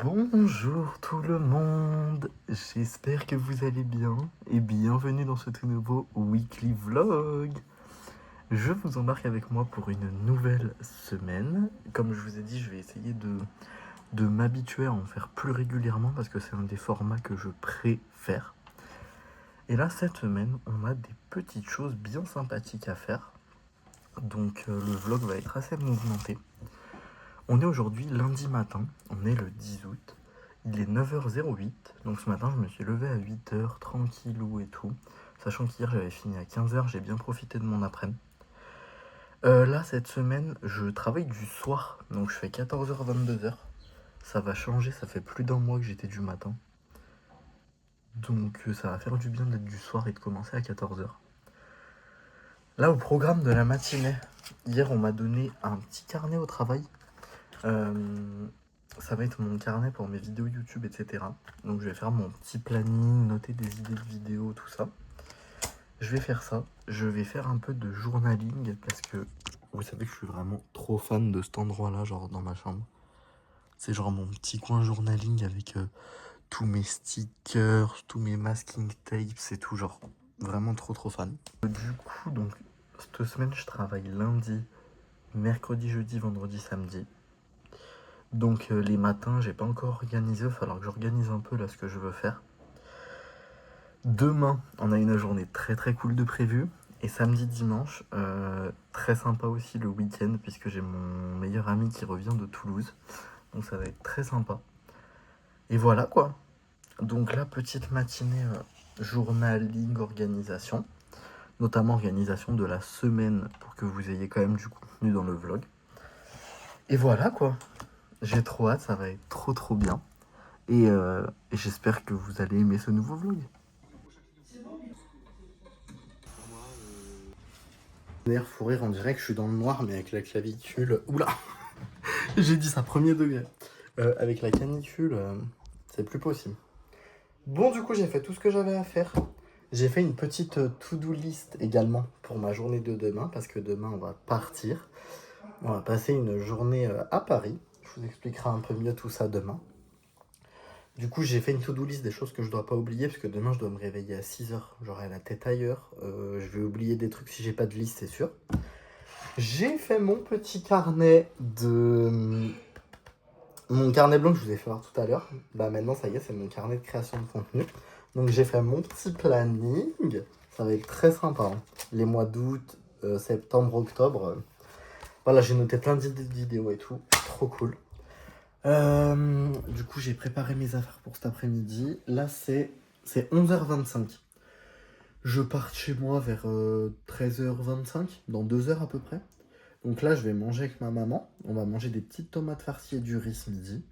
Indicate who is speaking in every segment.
Speaker 1: Bonjour tout le monde, j'espère que vous allez bien et bienvenue dans ce tout nouveau weekly vlog. Je vous embarque avec moi pour une nouvelle semaine. Comme je vous ai dit, je vais essayer de m'habituer à en faire plus régulièrement parce que c'est un des formats que je préfère. Et là, cette semaine, on a des petites choses bien sympathiques à faire. Donc le vlog va être assez mouvementé. On est aujourd'hui lundi matin, on est le 10 août, il est 9h08, donc ce matin je me suis levé à 8h, tranquillou et tout, sachant qu'hier j'avais fini à 15h, j'ai bien profité de mon après-midi. Là cette semaine je travaille du soir, donc je fais 14h-22h, ça va changer, ça fait plus d'un mois que j'étais du matin. Donc ça va faire du bien d'être du soir et de commencer à 14h. Là au programme de la matinée, hier on m'a donné un petit carnet au travail. Ça va être mon carnet pour mes vidéos YouTube, etc. Donc je vais faire mon petit planning, noter des idées de vidéos, tout ça. Je vais faire ça. Je vais faire un peu de journaling parce que vous savez que je suis vraiment trop fan de cet endroit-là, genre dans ma chambre. C'est genre mon petit coin journaling avec tous mes stickers, tous mes masking tapes et tout, genre vraiment trop fan. Du coup, donc cette semaine, je travaille lundi, mercredi, jeudi, vendredi, samedi. Donc les matins, j'ai pas encore organisé, il va falloir que j'organise un peu là ce que je veux faire. Demain, on a une journée très cool de prévu. Et samedi, dimanche, très sympa aussi le week-end, puisque j'ai mon meilleur ami qui revient de Toulouse. Donc ça va être très sympa. Et voilà quoi. Donc là, petite matinée journaling, organisation. Notamment organisation de la semaine, pour que vous ayez quand même du contenu dans le vlog. Et voilà quoi. J'ai trop hâte, ça va être trop bien. Et j'espère que vous allez aimer ce nouveau vlog. D'ailleurs, faut rire, on dirait que je suis dans le noir, mais avec la clavicule... Oula. J'ai dit ça, premier degré. Avec la canicule, c'est plus possible. Bon, du coup, j'ai fait tout ce que j'avais à faire. J'ai fait une petite to-do list également pour ma journée de demain, parce que demain, on va partir. On va passer une journée à Paris. Je vous expliquerai un peu mieux tout ça demain. Du coup, j'ai fait une to-do list des choses que je dois pas oublier, parce que demain, je dois me réveiller à 6h. J'aurai la tête ailleurs. Je vais oublier des trucs si j'ai pas de liste, c'est sûr. J'ai fait mon petit carnet de... Mon carnet blanc que je vous ai fait voir tout à l'heure. Bah maintenant, ça y est, c'est mon carnet de création de contenu. Donc j'ai fait mon petit planning. Ça va être très sympa. Hein. Les mois d'août, septembre, octobre. Voilà, j'ai noté plein d'idées de vidéos et tout. Trop cool. Du coup, j'ai préparé mes affaires pour cet après-midi. Là, c'est 11h25. Je pars chez moi vers 13h25, dans 2 heures à peu près. Donc là, je vais manger avec ma maman. On va manger des petites tomates farcies et du riz ce midi.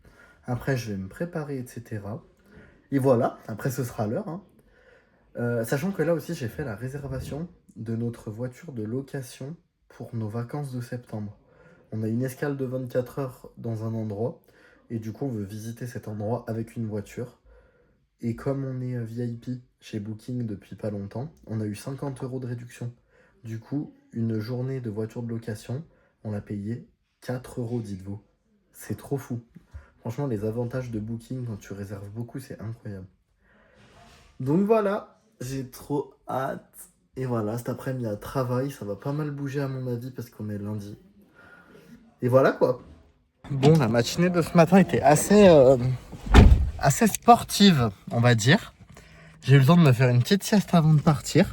Speaker 1: Après, je vais me préparer, etc. Et voilà, après, ce sera l'heure. Hein. Sachant que là aussi, j'ai fait la réservation de notre voiture de location pour nos vacances de septembre. On a une escale de 24 heures dans un endroit. Et du coup, on veut visiter cet endroit avec une voiture. Et comme on est VIP chez Booking depuis pas longtemps, on a eu 50 € de réduction. Du coup, une journée de voiture de location, on l'a payé 4 €, dites-vous. C'est trop fou. Franchement, les avantages de Booking quand tu réserves beaucoup, c'est incroyable. Donc voilà, j'ai trop hâte. Et voilà, cet après-midi à travail, ça va pas mal bouger à mon avis parce qu'on est lundi. Et voilà quoi. Bon, la matinée de ce matin était assez sportive, on va dire. J'ai eu le temps de me faire une petite sieste avant de partir.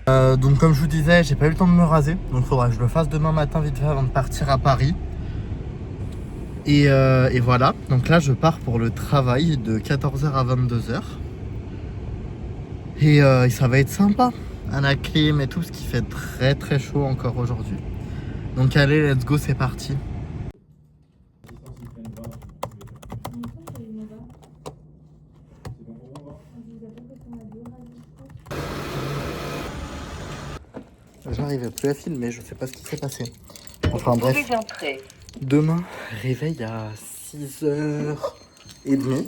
Speaker 1: Donc comme je vous disais, j'ai pas eu le temps de me raser. Donc il faudra que je le fasse demain matin vite fait avant de partir à Paris. Et voilà, donc là je pars pour le travail de 14h à 22h. Et ça va être sympa. À la clim et tout, ce qui fait très chaud encore aujourd'hui. Donc allez, let's go, c'est parti. J'arrivais plus à filmer, je sais pas ce qui s'est passé. Enfin bref. Demain, réveil à 6h30.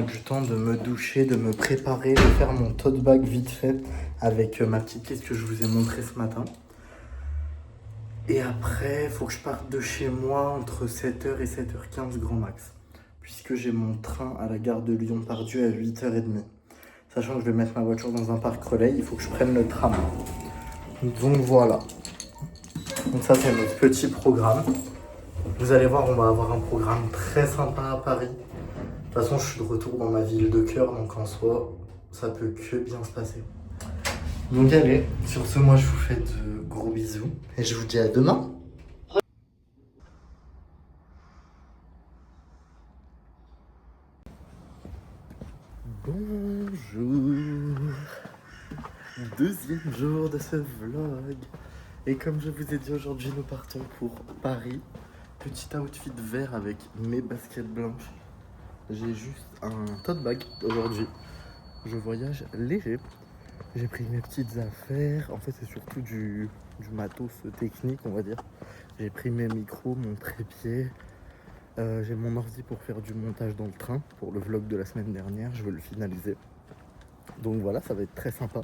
Speaker 1: Du temps de me doucher, de me préparer, de faire mon tote bag vite fait avec ma petite liste que je vous ai montré ce matin. Et après, il faut que je parte de chez moi entre 7h et 7h15 grand max. Puisque j'ai mon train à la gare de Lyon-Pardieu à 8h30. Sachant que je vais mettre ma voiture dans un parc relais, il faut que je prenne le tram. Donc voilà. Donc ça c'est notre petit programme. Vous allez voir, on va avoir un programme très sympa à Paris. De toute façon, je suis de retour dans ma ville de cœur, donc en soi, ça peut que bien se passer. Donc allez, sur ce, moi je vous fais de gros bisous et je vous dis à demain. Bonjour, deuxième jour de ce vlog. Et comme je vous ai dit, aujourd'hui nous partons pour Paris. Petit outfit vert avec mes baskets blanches. J'ai juste un tote bag aujourd'hui. Je voyage léger. J'ai pris mes petites affaires. En fait, c'est surtout du matos technique, on va dire. J'ai pris mes micros, mon trépied. J'ai mon ordi pour faire du montage dans le train. Pour le vlog de la semaine dernière, je veux le finaliser. Donc voilà, ça va être très sympa.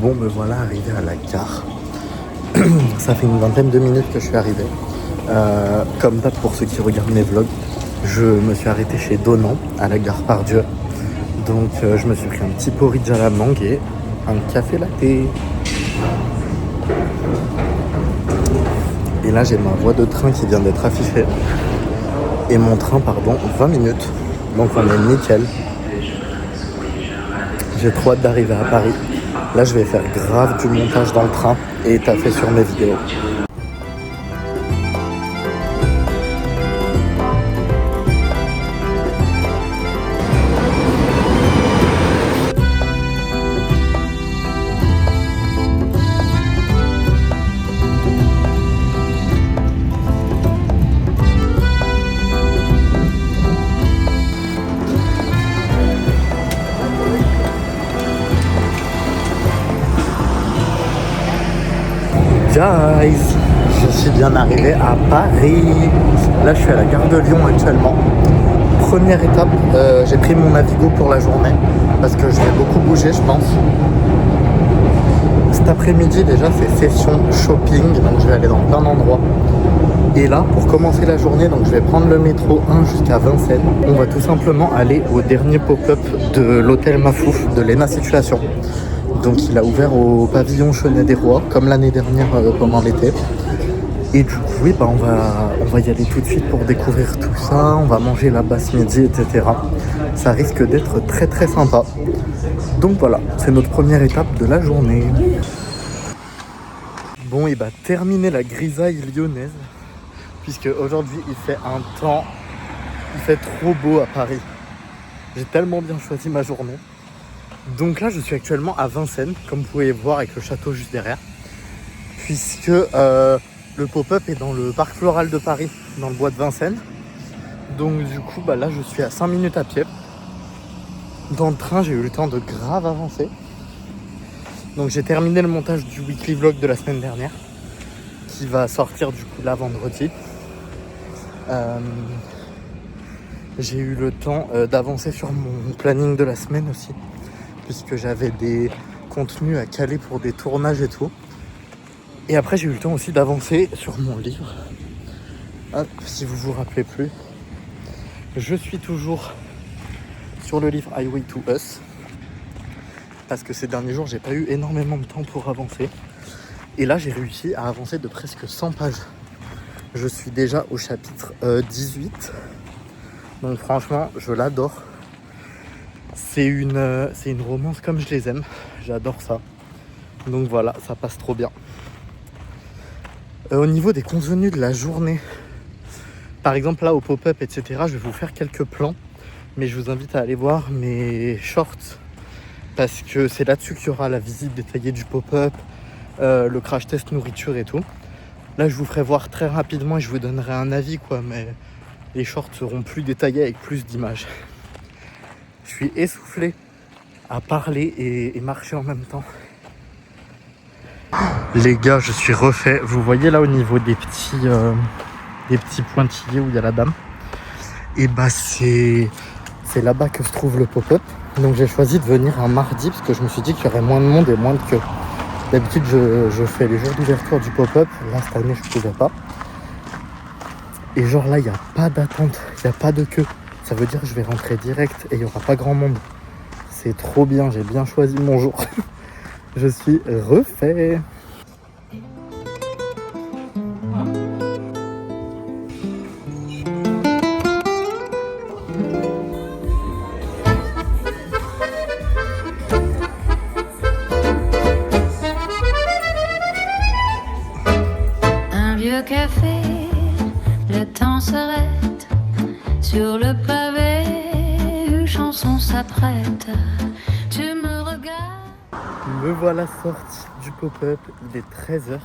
Speaker 1: Bon, me voilà arrivé à la gare. Ça fait une vingtaine de minutes que je suis arrivé. Comme d'hab pour ceux qui regardent mes vlogs, je me suis arrêté chez Donan à la gare Pardieu. Donc je me suis pris un petit porridge à la mangue et un café latte. Et là j'ai ma voie de train qui vient d'être affichée. Et mon train, 20 minutes. Donc on est nickel. J'ai trop hâte d'arriver à Paris. Là je vais faire grave du montage dans le train et taffer sur mes vidéos. Guys, je suis bien arrivé à Paris. Là je suis à la gare de Lyon actuellement. Première étape, j'ai pris mon Navigo pour la journée parce que je vais beaucoup bouger je pense. Cet après-midi déjà c'est session shopping, donc je vais aller dans plein d'endroits. Et là pour commencer la journée, donc je vais prendre le métro 1 jusqu'à Vincennes. On va tout simplement aller au dernier pop-up de l'hôtel Mafouf de Léna Situation. Donc il a ouvert au pavillon Chenet des Rois, comme l'année dernière pendant l'été. Et du coup, oui, on va y aller tout de suite pour découvrir tout ça. On va manger là-bas ce midi, etc. Ça risque d'être très très sympa. Donc voilà, c'est notre première étape de la journée. Bon, et terminer la grisaille lyonnaise. Puisque aujourd'hui, il fait un temps... Il fait trop beau à Paris. J'ai tellement bien choisi ma journée. Donc là je suis actuellement à Vincennes, comme vous pouvez voir avec le château juste derrière. Puisque le pop-up est dans le parc floral de Paris, dans le bois de Vincennes. Donc du coup là je suis à 5 minutes à pied. Dans le train j'ai eu le temps de grave avancer. Donc j'ai terminé le montage du weekly vlog de la semaine dernière, qui va sortir du coup là vendredi. J'ai eu le temps d'avancer sur mon planning de la semaine aussi, puisque j'avais des contenus à caler pour des tournages et tout. Et après j'ai eu le temps aussi d'avancer sur mon livre. Hop, si vous vous rappelez plus, je suis toujours sur le livre Highway to Us, parce que ces derniers jours j'ai pas eu énormément de temps pour avancer. Et là j'ai réussi à avancer de presque 100 pages. Je suis déjà au chapitre 18. Donc franchement je l'adore. C'est une romance comme je les aime, j'adore ça. Donc voilà, ça passe trop bien. Au niveau des contenus de la journée, par exemple là au pop-up, etc., je vais vous faire quelques plans. Mais je vous invite à aller voir mes shorts, parce que c'est là-dessus qu'il y aura la visite détaillée du pop-up, le crash test nourriture et tout. Là je vous ferai voir très rapidement et je vous donnerai un avis quoi, mais les shorts seront plus détaillés avec plus d'images. Je suis essoufflé à parler et marcher en même temps. Les gars, je suis refait. Vous voyez là au niveau des petits des petits pointillés où il y a la dame. Et bah c'est là-bas que se trouve le pop-up. Donc j'ai choisi de venir un mardi parce que je me suis dit qu'il y aurait moins de monde et moins de queue. D'habitude je fais les jours d'ouverture du pop-up. Là cette année je pouvais pas. Et genre là il n'y a pas d'attente, il n'y a pas de queue. Ça veut dire que je vais rentrer direct et il n'y aura pas grand monde. C'est trop bien, j'ai bien choisi mon jour. Je suis refait.
Speaker 2: Un vieux café, le temps s'arrête sur le pavé, une chanson s'apprête. Tu me regardes.
Speaker 1: Me voilà sorti du pop-up, il est 13h.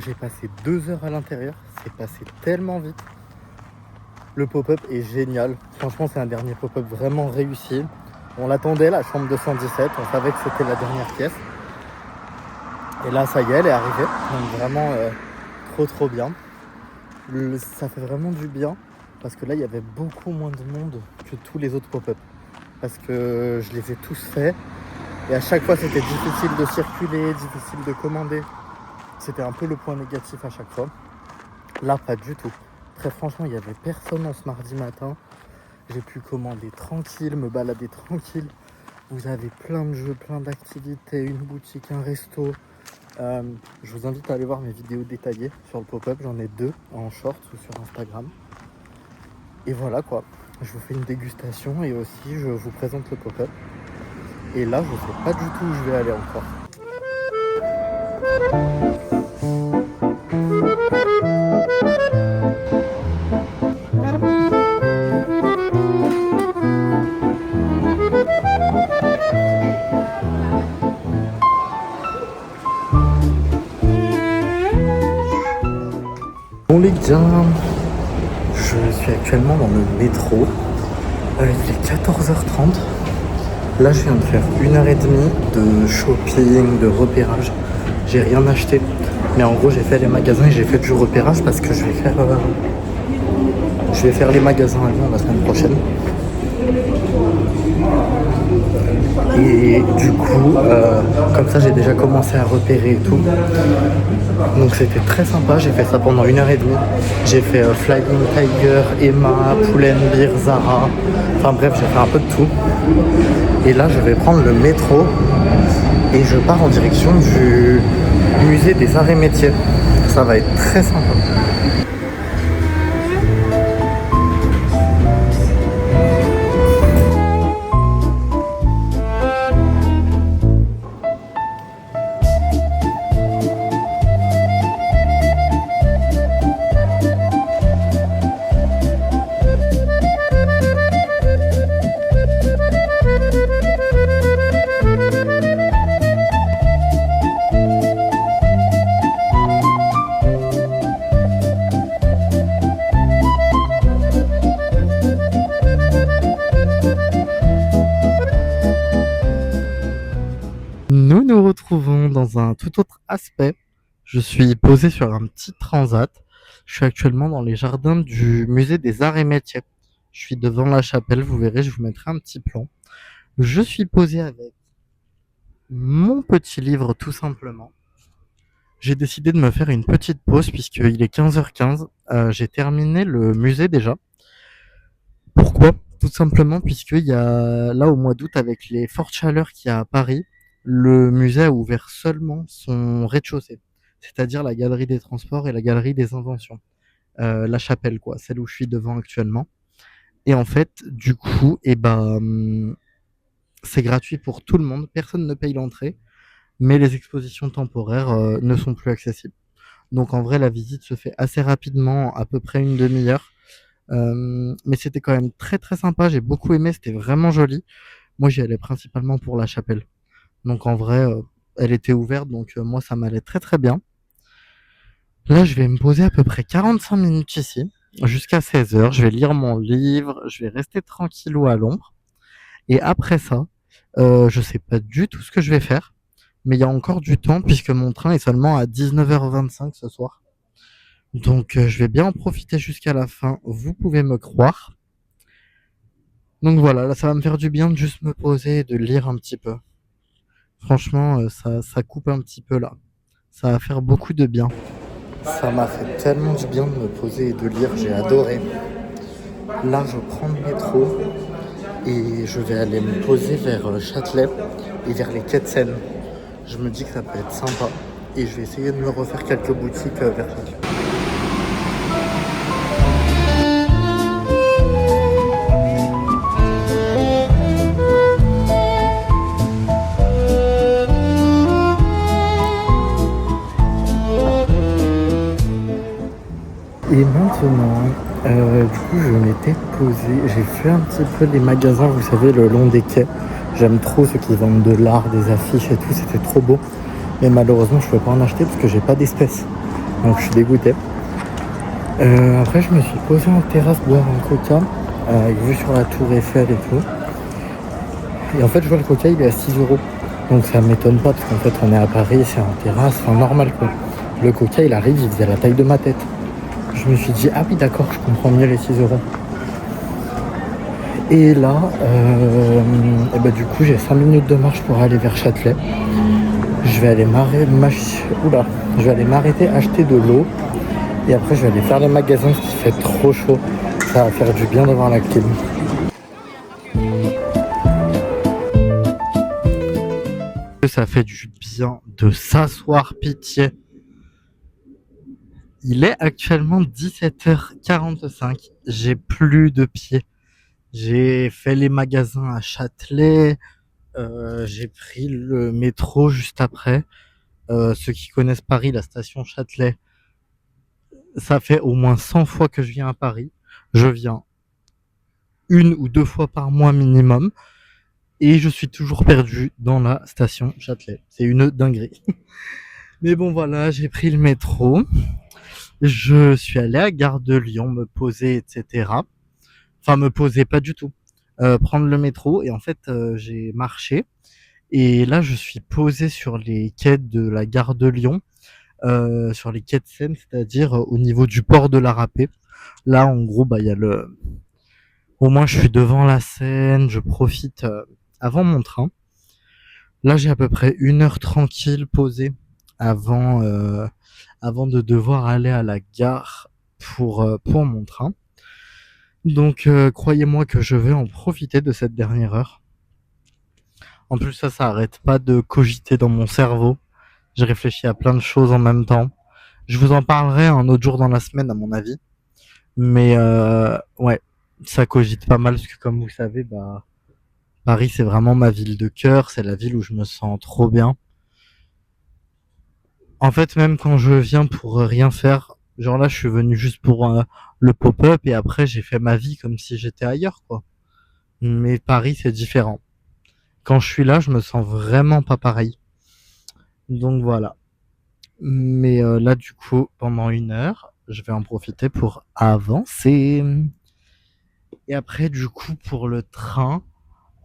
Speaker 1: J'ai passé 2 heures à l'intérieur, c'est passé tellement vite. Le pop-up est génial, franchement c'est un dernier pop-up vraiment réussi. On l'attendait, la chambre 217, on savait que c'était la dernière pièce. Et là ça y est, elle est arrivée, donc vraiment trop bien. Ça fait vraiment du bien, parce que là il y avait beaucoup moins de monde que tous les autres pop-up. Parce que je les ai tous faits, et à chaque fois c'était difficile de circuler, difficile de commander. C'était un peu le point négatif à chaque fois. Là, pas du tout. Très franchement, il n'y avait personne en ce mardi matin. J'ai pu commander tranquille, me balader tranquille. Vous avez plein de jeux, plein d'activités, une boutique, un resto. Je vous invite à aller voir mes vidéos détaillées sur le pop-up. J'en ai 2 en short ou sur Instagram. Et voilà quoi. Je vous fais une dégustation et aussi je vous présente le pop-up. Et là, je ne sais pas du tout où je vais aller encore. Bon les gars, je suis actuellement dans le métro. Il est 14h30. Là, je viens de faire 1h30 de shopping, de repérage. J'ai rien acheté. Mais en gros, j'ai fait les magasins et j'ai fait du repérage parce que je vais faire les magasins à Lyon la semaine prochaine. Et du coup, comme ça, j'ai déjà commencé à repérer et tout. Donc c'était très sympa, j'ai fait ça pendant 1h30. J'ai fait Flying Tiger, Emma, Pull&Bear, Zara. Enfin bref, j'ai fait un peu de tout. Et là, je vais prendre le métro et je pars en direction du musée des arts et métiers. Ça va être très sympa. Nous nous retrouvons dans un tout autre aspect. Je suis posé sur un petit transat. Je suis actuellement dans les jardins du musée des arts et métiers. Je suis devant la chapelle, vous verrez, je vous mettrai un petit plan. Je suis posé avec mon petit livre tout simplement. J'ai décidé de me faire une petite pause puisqu'il est 15h15. J'ai terminé le musée déjà. Pourquoi? Tout simplement puisqu'il y a là au mois d'août avec les fortes chaleurs qu'il y a à Paris, le musée a ouvert seulement son rez-de-chaussée, c'est-à-dire la galerie des transports et la galerie des inventions. La chapelle quoi, celle où je suis devant actuellement. Et en fait, du coup, c'est gratuit pour tout le monde, personne ne paye l'entrée, mais les expositions temporaires ne sont plus accessibles. Donc en vrai, la visite se fait assez rapidement, à peu près une demi-heure. Mais c'était quand même très très sympa, j'ai beaucoup aimé, c'était vraiment joli. Moi j'y allais principalement pour la chapelle. Donc en vrai, elle était ouverte, donc moi ça m'allait très très bien. Là je vais me poser à peu près 45 minutes ici, jusqu'à 16h, je vais lire mon livre, je vais rester tranquillou à l'ombre. Et après ça, je sais pas du tout ce que je vais faire, mais il y a encore du temps puisque mon train est seulement à 19h25 ce soir. Donc je vais bien en profiter jusqu'à la fin, vous pouvez me croire. Donc voilà, là ça va me faire du bien de juste me poser et de lire un petit peu. Franchement, ça coupe un petit peu là. Ça va faire beaucoup de bien. Ça m'a fait tellement du bien de me poser et de lire, j'ai adoré. Là, je prends le métro et je vais aller me poser vers Châtelet et vers les quais de Seine. Je me dis que ça peut être sympa et je vais essayer de me refaire quelques boutiques vers Châtelet. Et maintenant, du coup, je m'étais posé, j'ai fait un petit peu les magasins, vous savez, le long des quais. J'aime trop ceux qui vendent de l'art, des affiches et tout, c'était trop beau. Mais malheureusement, je ne peux pas en acheter parce que j'ai pas d'espèces. Donc, je suis dégoûté. Après, je me suis posé en terrasse boire un coca, avec vue sur la tour Eiffel et tout. Et en fait, je vois le coca, il est à 6 €. Donc, ça m'étonne pas parce qu'en fait, on est à Paris, c'est en terrasse, enfin normal quoi. Le coca, il arrive, il faisait la taille de ma tête. Je me suis dit, ah oui d'accord, je comprends mieux les 6 €. Et là, et bah, du coup, j'ai 5 minutes de marche pour aller vers Châtelet. Je vais aller m'arrêter, acheter de l'eau. Et après, je vais aller faire les magasins parce qu'il fait trop chaud. Ça va faire du bien devant la clim. Ça fait du bien de s'asseoir, pitié. Il est actuellement 17h45. J'ai plus de pied. J'ai fait les magasins à Châtelet. J'ai pris le métro juste après. Ceux qui connaissent Paris, la station Châtelet, ça fait au moins 100 fois que je viens à Paris. Je viens 1 ou 2 fois par mois minimum. Et je suis toujours perdu dans la station Châtelet. C'est une dinguerie. Mais bon voilà, j'ai pris le métro. Je suis allé à Gare de Lyon me poser, etc. Enfin, me poser pas du tout. Prendre le métro et en fait, j'ai marché. Et là, je suis posé sur les quais de la Gare de Lyon, sur les quais de Seine, c'est-à-dire au niveau du port de la Râpée. Là, en gros, bah, il y a le... Au moins, je suis devant la Seine, je profite avant mon train. Là, j'ai à peu près 1 heure tranquille posée avant, avant de devoir aller à la gare pour mon train. Donc, croyez-moi que je vais en profiter de cette dernière heure. En plus, ça arrête pas de cogiter dans mon cerveau. Je réfléchis à plein de choses en même temps. Je vous en parlerai un autre jour dans la semaine, à mon avis. Mais ouais, ça cogite pas mal parce que comme vous savez, bah Paris c'est vraiment ma ville de cœur. C'est la ville où je me sens trop bien. En fait, même quand je viens pour rien faire, genre là, je suis venu juste pour le pop-up et après j'ai fait ma vie comme si j'étais ailleurs, quoi. Mais Paris c'est différent. Quand je suis là, je me sens vraiment pas pareil. Donc voilà. Mais là, du coup, pendant 1 heure, je vais en profiter pour avancer. Et après, du coup, pour le train,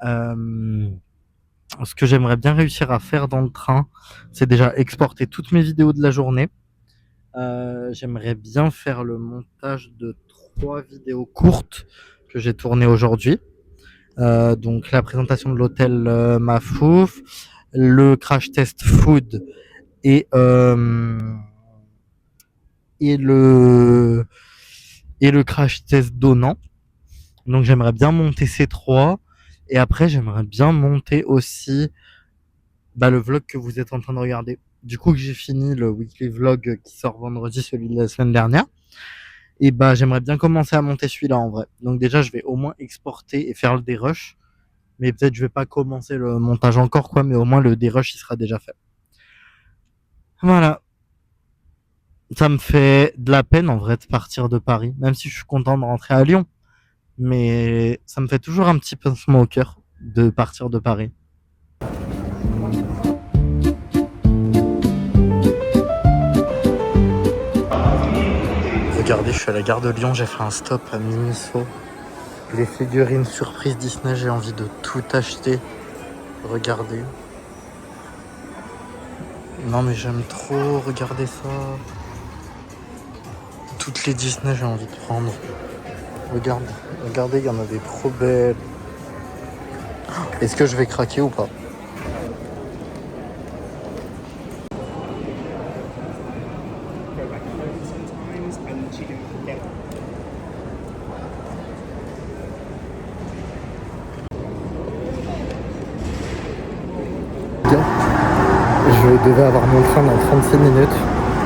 Speaker 1: ce que j'aimerais bien réussir à faire dans le train, c'est déjà exporter toutes mes vidéos de la journée. J'aimerais bien faire le montage de 3 vidéos courtes que j'ai tournées aujourd'hui. Donc la présentation de l'hôtel Mafouf, le crash test food et et le et le crash test donnant. Donc j'aimerais bien monter ces 3 et après j'aimerais bien monter aussi le vlog que vous êtes en train de regarder. Du coup que j'ai fini le weekly vlog qui sort vendredi, celui de la semaine dernière. Et j'aimerais bien commencer à monter celui-là en vrai. Donc déjà je vais au moins exporter et faire le dérush. Mais peut-être je vais pas commencer le montage encore quoi, mais au moins le dérush il sera déjà fait. Voilà. Ça me fait de la peine en vrai de partir de Paris, même si je suis content de rentrer à Lyon. Mais ça me fait toujours un petit pincement au cœur de partir de Paris. Regardez, je suis à la gare de Lyon, j'ai fait un stop à Miniso. Les figurines surprise Disney, j'ai envie de tout acheter. Regardez. Non mais j'aime trop regarder ça. Toutes les Disney, j'ai envie de prendre. Regarde, regardez, il y en a des trop belles. Est-ce que je vais craquer ou pas? Je devais avoir mon train dans 36 minutes.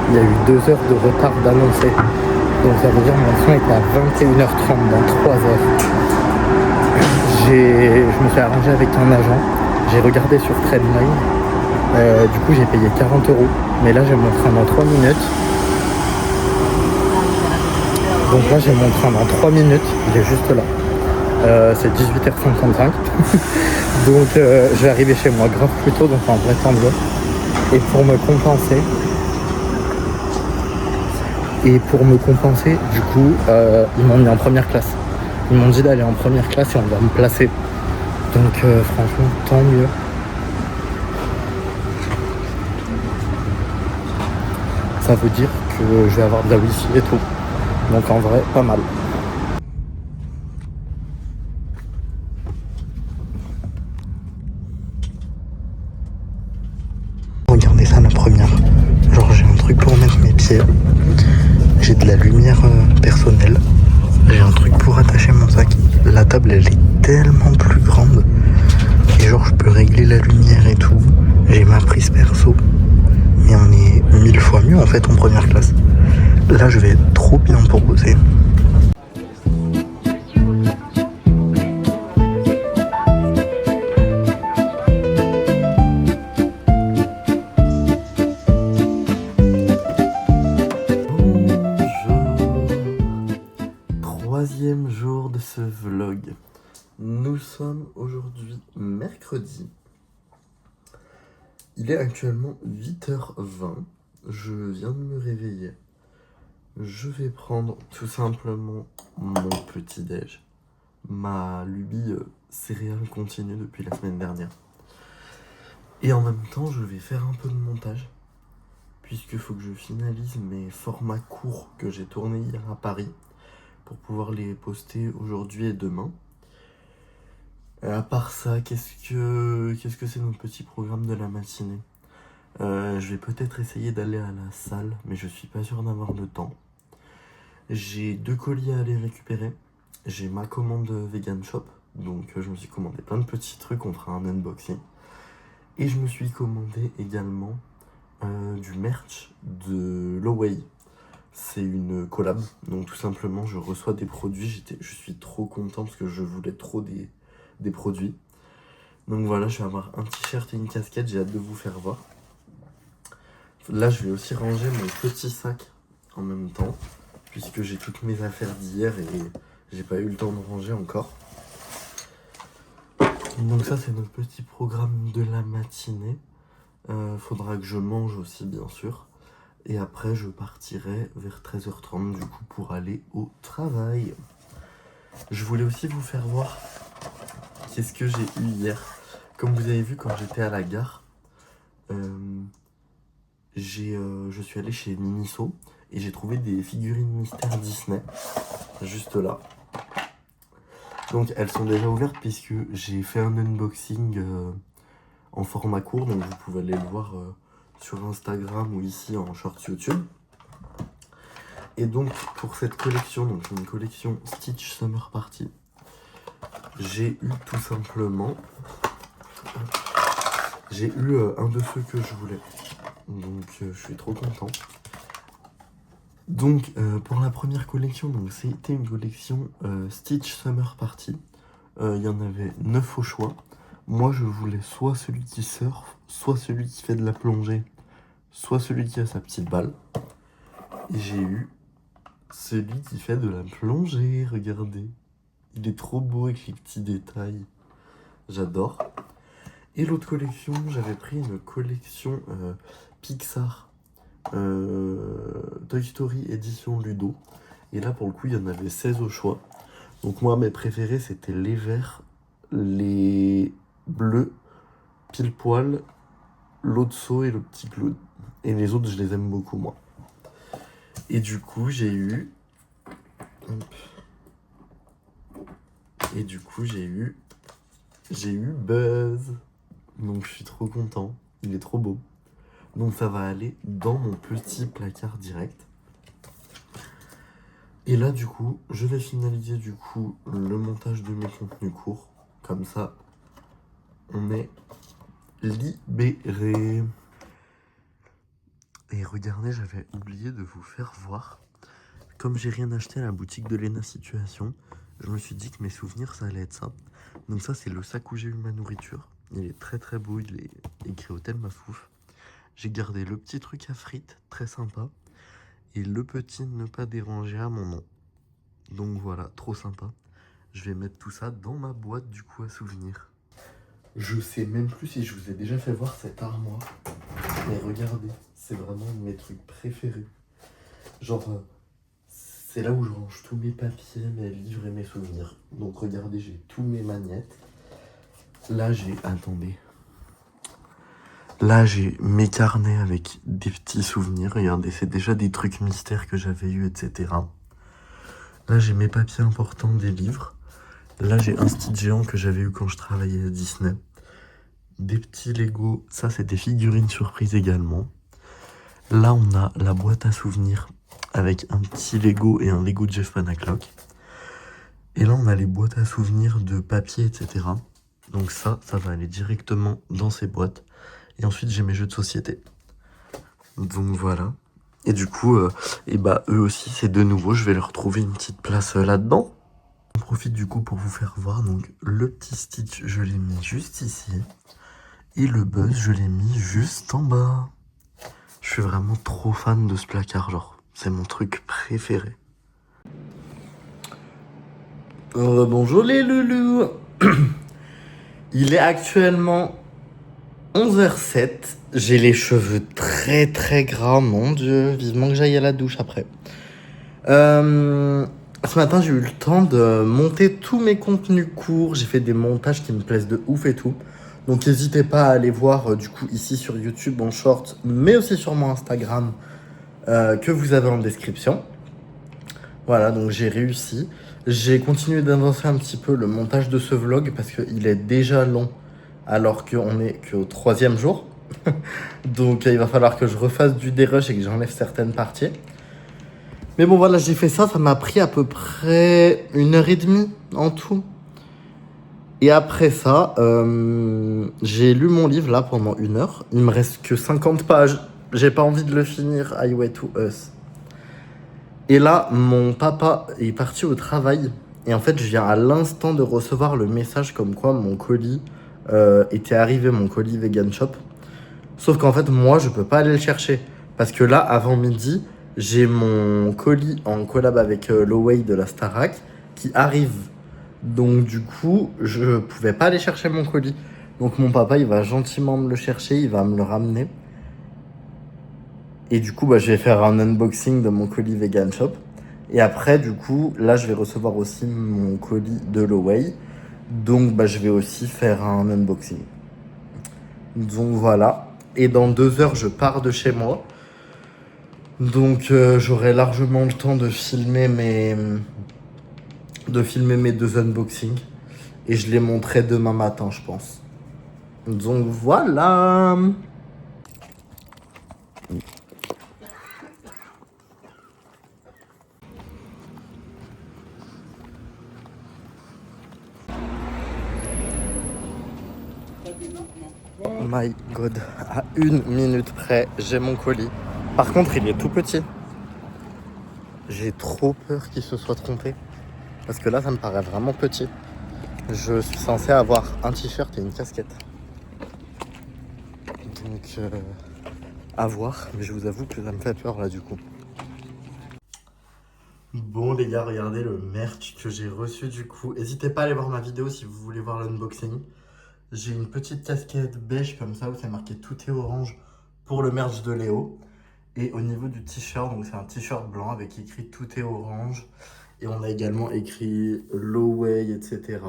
Speaker 1: Il y a eu 2 heures de retard d'annoncer. Donc ça veut dire que mon train était à 21h30 dans 3 heures. Je me suis arrangé avec un agent. J'ai regardé sur Trendline. Du coup j'ai payé 40 €. Mais là j'ai mon train dans 3 minutes. Donc là j'ai mon train dans 3 minutes. Il est juste là. C'est 18h55. Donc je vais arriver chez moi grave plus tôt. Donc en vrai tant mieux. Et pour me compenser, du coup, ils m'ont mis en première classe. Ils m'ont dit d'aller en première classe et on va me placer. Donc franchement, tant mieux. Ça veut dire que je vais avoir de la wifi et tout. Donc en vrai, pas mal. Regardez ça, la première. Genre j'ai un truc pour mettre mes pieds. J'ai de la lumière personnelle. J'ai un truc pour attacher mon sac. La table elle est tellement plus grande. Et genre je peux régler la lumière et tout. J'ai ma prise perso. Mais on est 1000 fois mieux en fait en première classe. Là je vais être trop bien pour bosser. Troisième jour de ce vlog. Nous sommes aujourd'hui mercredi. Il est actuellement 8h20. Je viens de me réveiller. Je vais prendre tout simplement mon petit déj. Ma lubie céréales continue depuis la semaine dernière. Et en même temps, je vais faire un peu de montage. Puisqu'il faut que je finalise mes formats courts que j'ai tournés hier à Paris. Pour pouvoir les poster aujourd'hui et demain. À part ça, qu'est-ce que c'est notre petit programme de la matinée? Je vais peut-être essayer d'aller à la salle, mais je suis pas sûr d'avoir de temps. J'ai 2 colis à aller récupérer. J'ai ma commande Vegan Shop, donc je me suis commandé plein de petits trucs, on fera un unboxing. Et je me suis commandé également du merch de Loway. C'est une collab, donc tout simplement je reçois des produits, je suis trop content parce que je voulais trop des produits. Donc voilà, je vais avoir un t-shirt et une casquette, j'ai hâte de vous faire voir. Là je vais aussi ranger mon petit sac en même temps, puisque j'ai toutes mes affaires d'hier et j'ai pas eu le temps de ranger encore. Donc ça c'est notre petit programme de la matinée. Faudra que je mange aussi bien sûr. Et après, je partirai vers 13h30 du coup pour aller au travail. Je voulais aussi vous faire voir qu'est-ce que j'ai eu hier. Comme vous avez vu quand j'étais à la gare, je suis allé chez Miniso et j'ai trouvé des figurines mystère Disney, juste là. Donc elles sont déjà ouvertes puisque j'ai fait un unboxing en format court, donc vous pouvez aller le voir sur Instagram ou ici en short YouTube. Et donc pour cette collection, donc c'est une collection Stitch Summer Party, j'ai eu tout simplement un de ceux que je voulais. Donc je suis trop content. Donc pour la première collection, donc c'était une collection Stitch Summer Party. Il y en avait 9 au choix. Moi je voulais soit celui qui surfe, soit celui qui fait de la plongée, soit celui qui a sa petite balle. Et j'ai eu celui qui fait de la plongée, regardez. Il est trop beau avec les petits détails. J'adore. Et l'autre collection, j'avais pris une collection Pixar Toy Story édition Ludo. Et là pour le coup il y en avait 16 au choix. Donc moi mes préférés c'était les verts, les bleus, pile poil, l'Otso et le petit clown. Et les autres je les aime beaucoup moi. Et du coup, j'ai eu... J'ai eu Buzz. Donc je suis trop content. Il est trop beau. Donc ça va aller dans mon petit placard direct. Et là, du coup, je vais finaliser du coup le montage de mes contenus courts. Comme ça, on est libéré. Et regardez, j'avais oublié de vous faire voir. Comme j'ai rien acheté à la boutique de Lena Situation, je me suis dit que mes souvenirs, ça allait être ça. Donc ça, c'est le sac où j'ai eu ma nourriture. Il est très très beau, il est écrit Hôtel Mafouf. J'ai gardé le petit truc à frites, très sympa. Et le petit ne pas déranger à mon nom. Donc voilà, trop sympa. Je vais mettre tout ça dans ma boîte du coup à souvenirs. Je sais même plus si je vous ai déjà fait voir cette armoire. Mais regardez, c'est vraiment un de mes trucs préférés. Genre, c'est là où je range tous mes papiers, mes livres et mes souvenirs. Donc regardez, j'ai tous mes magnettes. Là j'ai... Attendez. Là j'ai mes carnets avec des petits souvenirs. Regardez, c'est déjà des trucs mystères que j'avais eu, etc. Là j'ai mes papiers importants des livres. Là j'ai un Stitch géant que j'avais eu quand je travaillais à Disney. Des petits Lego, ça c'est des figurines surprises également. Là on a la boîte à souvenirs avec un petit Lego et un Lego de Jeff Panaclock. Et là on a les boîtes à souvenirs de papier, etc. Donc ça va aller directement dans ces boîtes. Et ensuite j'ai mes jeux de société. Donc voilà. Et du coup, eux aussi c'est de nouveau, je vais leur trouver une petite place là-dedans. On profite du coup pour vous faire voir, donc le petit Stitch je l'ai mis juste ici. Et le Buzz je l'ai mis juste en bas. Je suis vraiment trop fan de ce placard, genre c'est mon truc préféré. Bonjour les loulous. Il est actuellement 11h07. J'ai les cheveux très très gras, mon dieu, vivement que j'aille à la douche après. Ce matin, j'ai eu le temps de monter tous mes contenus courts. J'ai fait des montages qui me plaisent de ouf et tout. Donc n'hésitez pas à aller voir du coup ici sur YouTube en short, mais aussi sur mon Instagram que vous avez en description. Voilà, donc j'ai réussi. J'ai continué d'avancer un petit peu le montage de ce vlog parce qu'il est déjà long alors qu'on est qu'au 3e jour. Donc il va falloir que je refasse du dérush et que j'enlève certaines parties. Mais bon voilà, j'ai fait ça, ça m'a pris à peu près 1h30 en tout. Et après ça, j'ai lu mon livre là pendant 1 heure. Il me reste que 50 pages. J'ai pas envie de le finir, Highway to Us. Et là, mon papa est parti au travail. Et en fait, je viens à l'instant de recevoir le message comme quoi mon colis était arrivé, mon colis Vegan Shop. Sauf qu'en fait, moi, je peux pas aller le chercher. Parce que là, avant midi, j'ai mon colis en collab avec Loway de la Starac qui arrive. Donc du coup, je pouvais pas aller chercher mon colis. Donc mon papa, il va gentiment me le chercher, il va me le ramener. Et du coup, je vais faire un unboxing de mon colis Vegan Shop. Et après, du coup, là, je vais recevoir aussi mon colis de Loway. Donc, je vais aussi faire un unboxing. Donc, voilà. Et dans 2 heures, je pars de chez moi. Donc, j'aurai largement le temps de filmer mes 2 unboxings. Et je les montrerai demain matin, je pense. Donc, voilà. Oh my god, à 1 minute près, j'ai mon colis. Par contre, il est tout petit. J'ai trop peur qu'il se soit trompé. Parce que là, ça me paraît vraiment petit. Je suis censé avoir un t-shirt et une casquette. Donc, à voir. Mais je vous avoue que ça me fait peur là, du coup. Bon, les gars, regardez le merch que j'ai reçu, du coup. N'hésitez pas à aller voir ma vidéo si vous voulez voir l'unboxing. J'ai une petite casquette beige comme ça où c'est marqué tout est orange pour le merch de Léo. Et au niveau du t-shirt, donc c'est un t-shirt blanc avec écrit tout est orange. Et on a également écrit Loway, etc.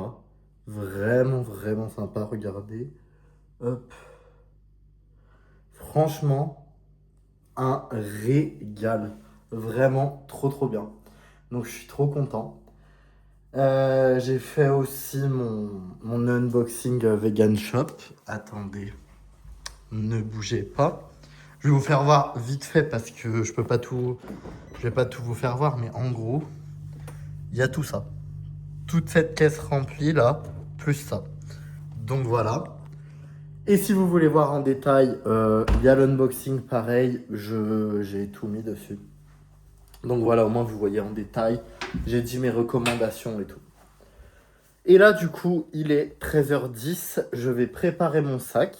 Speaker 1: Vraiment, vraiment sympa, regardez. Hop. Franchement, un régal. Vraiment trop bien. Donc je suis trop content. J'ai fait aussi mon unboxing Vegan Shop. Attendez, ne bougez pas. Je vais vous faire voir vite fait parce que je vais pas tout vous faire voir, mais en gros, il y a tout ça. Toute cette caisse remplie là, plus ça. Donc voilà. Et si vous voulez voir en détail, il y a l'unboxing pareil, j'ai tout mis dessus. Donc voilà, au moins vous voyez en détail. J'ai dit mes recommandations et tout. Et là, du coup, il est 13h10. Je vais préparer mon sac.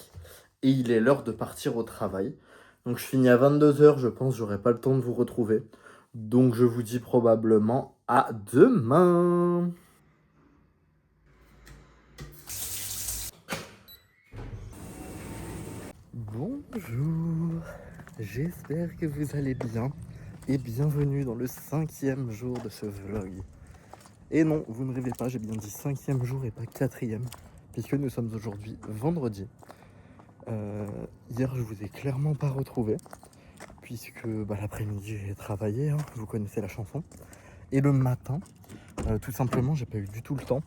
Speaker 1: Et il est l'heure de partir au travail. Donc je finis à 22h. Je pense que j'aurai pas le temps de vous retrouver. Donc je vous dis probablement à demain. Bonjour. J'espère que vous allez bien. Et bienvenue dans le 5e jour de ce vlog. Et non, vous ne rêvez pas, j'ai bien dit 5e jour et pas 4e, puisque nous sommes aujourd'hui vendredi. Hier, je vous ai clairement pas retrouvé, puisque l'après-midi, j'ai travaillé, hein, vous connaissez la chanson. Et le matin, tout simplement, j'ai pas eu du tout le temps.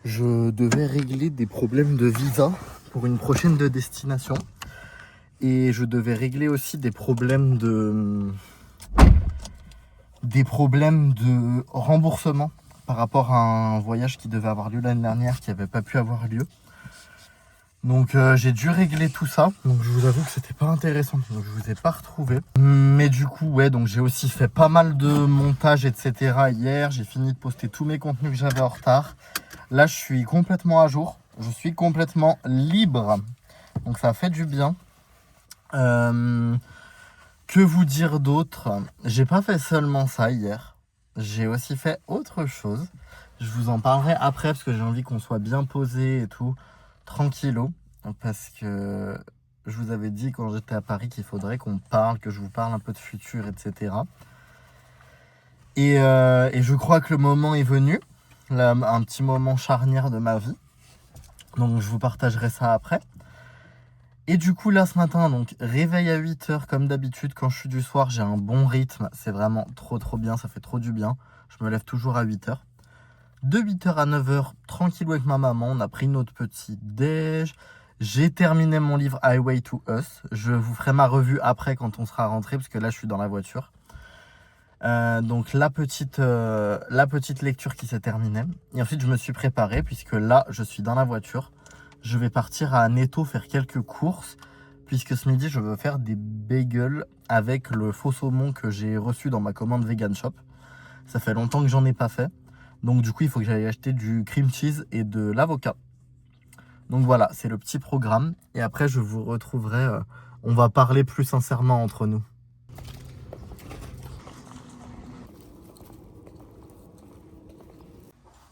Speaker 1: Je devais régler des problèmes de visa pour une prochaine destination. Et je devais régler aussi des problèmes de remboursement par rapport à un voyage qui devait avoir lieu l'année dernière qui n'avait pas pu avoir lieu. Donc j'ai dû régler tout ça. Donc je vous avoue que c'était pas intéressant. Donc je vous ai pas retrouvé. Mais du coup ouais, donc j'ai aussi fait pas mal de montage etc. hier. J'ai fini de poster tous mes contenus que j'avais en retard. Là je suis complètement à jour. Je suis complètement libre. Donc ça fait du bien. Que vous dire d'autre? J'ai pas fait seulement ça hier. J'ai aussi fait autre chose. Je vous en parlerai après parce que j'ai envie qu'on soit bien posé et tout, tranquillo. Parce que je vous avais dit quand j'étais à Paris qu'il faudrait qu'on parle, que je vous parle un peu de futur, etc. Et je crois que le moment est venu. Là, un petit moment charnière de ma vie. Donc je vous partagerai ça après. Et du coup là ce matin, donc réveil à 8h comme d'habitude. Quand je suis du soir, j'ai un bon rythme. C'est vraiment trop bien, ça fait trop du bien. Je me lève toujours à 8h. De 8h à 9h, tranquillou avec ma maman, on a pris notre petit déj. J'ai terminé mon livre Highway to Us. Je vous ferai ma revue après quand on sera rentré, parce que là je suis dans la voiture. Donc la petite lecture qui s'est terminée. Et ensuite je me suis préparé, puisque là je suis dans la voiture. Je vais partir à Netto faire quelques courses, puisque ce midi je veux faire des bagels avec le faux saumon que j'ai reçu dans ma commande Vegan Shop. Ça fait longtemps que j'en ai pas fait. Donc du coup il faut que j'aille acheter du cream cheese et de l'avocat. Donc voilà, c'est le petit programme. Et après je vous retrouverai, on va parler plus sincèrement entre nous.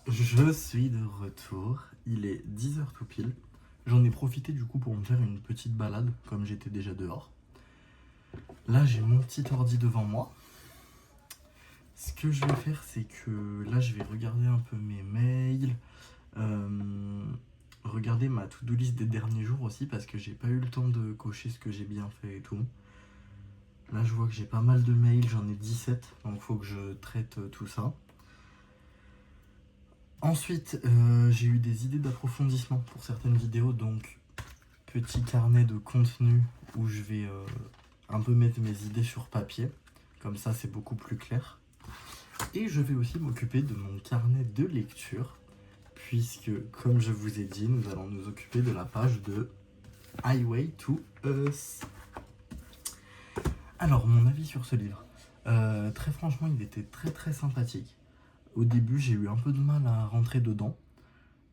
Speaker 1: Je suis de retour, il est 10h tout pile. J'en ai profité du coup pour me faire une petite balade, comme j'étais déjà dehors. Là j'ai mon petit ordi devant moi. Ce que je vais faire, c'est que là je vais regarder un peu mes mails, regarder ma to-do list des derniers jours aussi, parce que j'ai pas eu le temps de cocher ce que j'ai bien fait et tout. Là je vois que j'ai pas mal de mails, j'en ai 17, donc il faut que je traite tout ça. Ensuite, j'ai eu des idées d'approfondissement pour certaines vidéos, donc petit carnet de contenu où je vais un peu mettre mes idées sur papier, comme ça c'est beaucoup plus clair. Et je vais aussi m'occuper de mon carnet de lecture, puisque comme je vous ai dit, nous allons nous occuper de la page de Highway to Us. Alors, mon avis sur ce livre, très franchement, il était très sympathique. Au début, j'ai eu un peu de mal à rentrer dedans,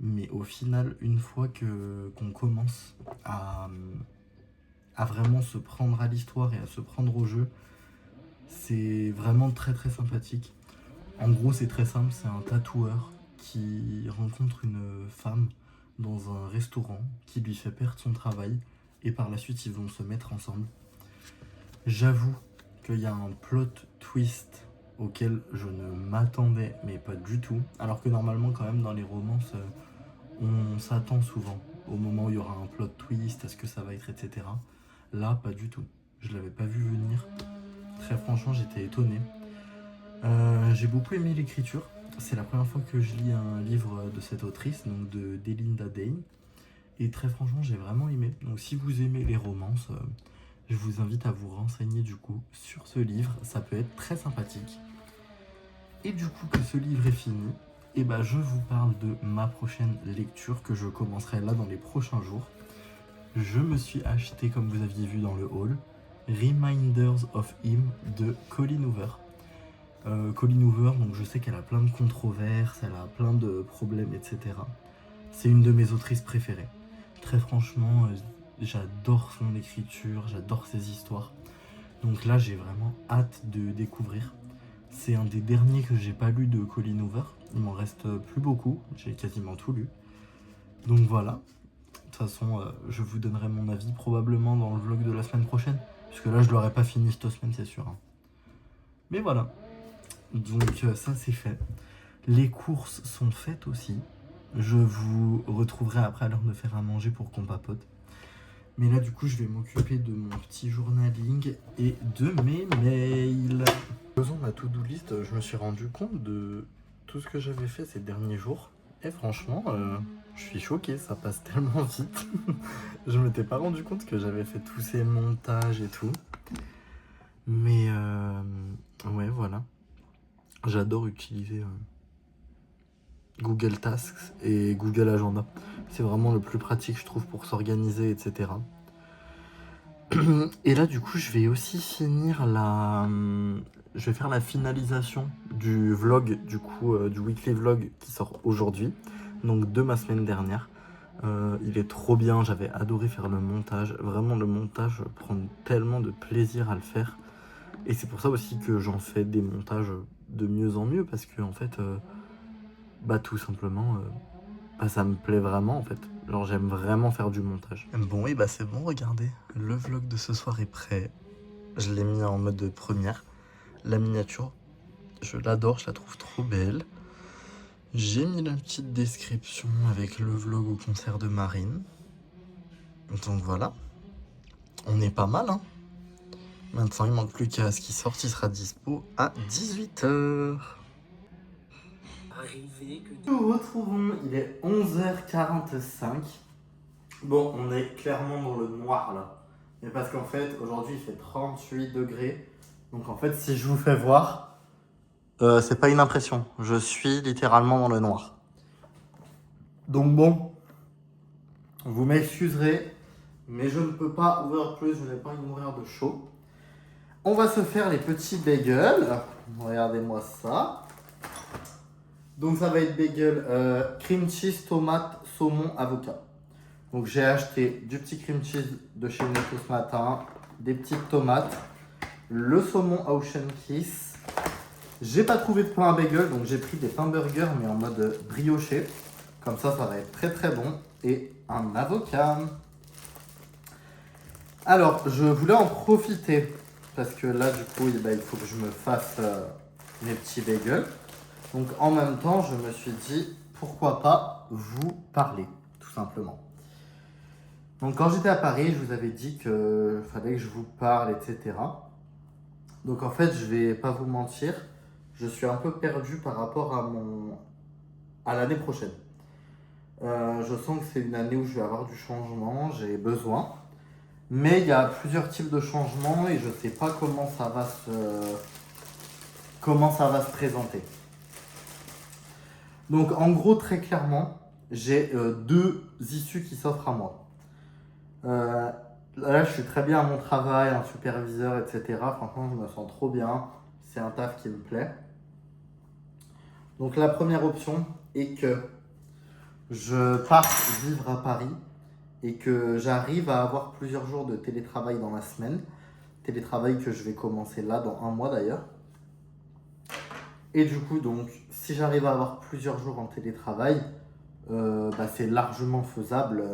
Speaker 1: mais au final, une fois qu'on commence à vraiment se prendre à l'histoire et à se prendre au jeu, c'est vraiment très sympathique. En gros, c'est très simple, c'est un tatoueur qui rencontre une femme dans un restaurant qui lui fait perdre son travail, et par la suite, ils vont se mettre ensemble. J'avoue qu'il y a un plot twist auquel je ne m'attendais mais pas du tout, alors que normalement quand même dans les romances on s'attend souvent au moment où il y aura un plot twist, à ce que ça va être, etc. Là pas du tout, je l'avais pas vu venir. Très franchement, j'étais étonné. J'ai beaucoup aimé l'écriture. C'est la première fois que je lis un livre de cette autrice, donc de Delinda Dane. Et très franchement, j'ai vraiment aimé. Donc si vous aimez les romances, je vous invite à vous renseigner du coup sur ce livre. Ça peut être très sympathique. Et du coup que ce livre est fini, et ben je vous parle de ma prochaine lecture que je commencerai là dans les prochains jours. Je me suis acheté, comme vous aviez vu dans le haul, Reminders of Him de Colleen Hoover. Colleen Hoover, donc je sais qu'elle a plein de controverses, elle a plein de problèmes, etc. C'est une de mes autrices préférées. Très franchement, j'adore son écriture, j'adore ses histoires. Donc là, j'ai vraiment hâte de découvrir. C'est un des derniers que j'ai pas lu de Colleen Hoover. Il m'en reste plus beaucoup, j'ai quasiment tout lu. Donc voilà. De toute façon, je vous donnerai mon avis probablement dans le vlog de la semaine prochaine. Puisque là, je l'aurai pas fini cette semaine, c'est sûr. Hein. Mais voilà. Donc ça, c'est fait. Les courses sont faites aussi. Je vous retrouverai après à l'heure de faire à manger pour qu'on papote. Mais là, du coup, je vais m'occuper de mon petit journaling et de mes mails. Faisant ma to-do list, je me suis rendu compte de tout ce que j'avais fait ces derniers jours. Et franchement, je suis choqué, ça passe tellement vite. Je m'étais pas rendu compte que j'avais fait tous ces montages et tout. Mais ouais, voilà. J'adore utiliser Google Tasks et Google Agenda. C'est vraiment le plus pratique, je trouve, pour s'organiser, etc. Et là, du coup, je vais aussi finir je vais faire la finalisation du vlog, du coup, du weekly vlog qui sort aujourd'hui, donc de ma semaine dernière. Il est trop bien, j'avais adoré faire le montage. Vraiment, le montage, je prends tellement de plaisir à le faire. Et c'est pour ça aussi que j'en fais des montages de mieux en mieux, parce que, en fait, tout simplement, ça me plaît vraiment, en fait. Genre, j'aime vraiment faire du montage. Bon, et c'est bon, regardez. Le vlog de ce soir est prêt. Je l'ai mis en mode première. La miniature, je l'adore, je la trouve trop belle. J'ai mis la petite description avec le vlog au concert de Marine. Donc voilà. On est pas mal, hein. Maintenant, il manque plus qu'à ce qu'il sorte. Il sera dispo à 18h. Nous retrouvons, il est 11h45. Bon, on est clairement dans le noir là. Mais parce qu'en fait, aujourd'hui il fait 38 degrés. Donc en fait, si je vous fais voir, c'est pas une impression. Je suis littéralement dans le noir. Donc bon, vous m'excuserez, mais je ne peux pas ouvrir plus, je n'ai pas une ouvrir de chaud. On va se faire les petits bagels. Regardez-moi ça. Donc ça va être bagel cream cheese, tomate, saumon, avocat. Donc j'ai acheté du petit cream cheese de chez Netto ce matin, des petites tomates, le saumon Ocean Kiss. J'ai pas trouvé de pain à bagel, donc j'ai pris des pains burgers mais en mode brioché. Comme ça va être très très bon. Et un avocat. Alors je voulais en profiter parce que là du coup il faut que je me fasse mes petits bagels. Donc en même temps, je me suis dit, pourquoi pas vous parler, tout simplement. Donc quand j'étais à Paris, je vous avais dit qu'il fallait que je vous parle, etc. Donc en fait, je vais pas vous mentir, je suis un peu perdu par rapport à l'année prochaine. Je sens que c'est une année où je vais avoir du changement, j'ai besoin. Mais il y a plusieurs types de changements et je ne sais pas comment ça va se présenter. Donc en gros, très clairement, j'ai deux issues qui s'offrent à moi. Là, je suis très bien à mon travail, un superviseur, etc. Franchement, je me sens trop bien. C'est un taf qui me plaît. Donc la première option est que je parte vivre à Paris et que j'arrive à avoir plusieurs jours de télétravail dans la semaine. Télétravail que je vais commencer là dans 1 mois d'ailleurs. Et du coup, donc, si j'arrive à avoir plusieurs jours en télétravail, c'est largement faisable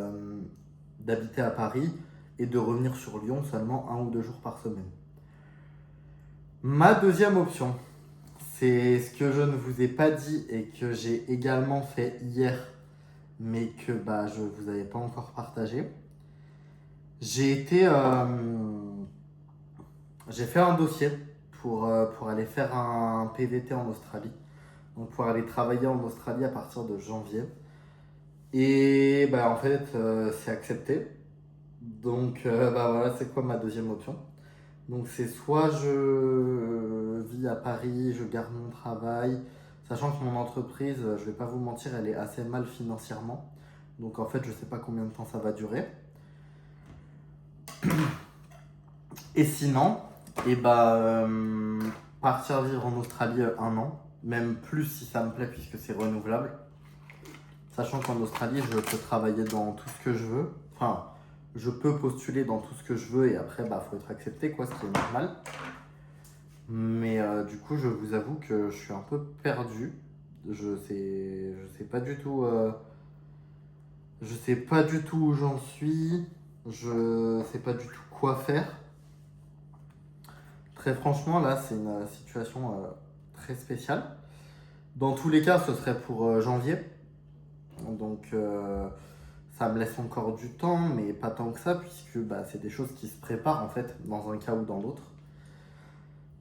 Speaker 1: d'habiter à Paris et de revenir sur Lyon seulement 1 ou 2 jours par semaine. Ma deuxième option, c'est ce que je ne vous ai pas dit et que j'ai également fait hier, mais que je ne vous avais pas encore partagé. J'ai fait un dossier pour aller faire un PVT en Australie. Donc pour aller travailler en Australie à partir de janvier. Et bah en fait c'est accepté. Donc bah voilà, c'est quoi ma deuxième option? Donc c'est soit je vis à Paris, je garde mon travail, sachant que mon entreprise, je vais pas vous mentir, elle est assez mal financièrement. Donc en fait je sais pas combien de temps ça va durer. Et sinon, et bah partir vivre en Australie 1 an, même plus si ça me plaît puisque c'est renouvelable. Sachant qu'en Australie, je peux travailler dans tout ce que je veux. Enfin, je peux postuler dans tout ce que je veux et après, bah, faut être accepté, quoi, ce qui est normal. Mais du coup, je vous avoue que je suis un peu perdu. Je sais pas du tout. Je sais pas du tout où j'en suis. Je sais pas du tout quoi faire. Très franchement, là, c'est une situation très spéciale. Dans tous les cas, ce serait pour janvier. Donc, ça me laisse encore du temps, mais pas tant que ça, puisque bah, c'est des choses qui se préparent en fait, dans un cas ou dans l'autre.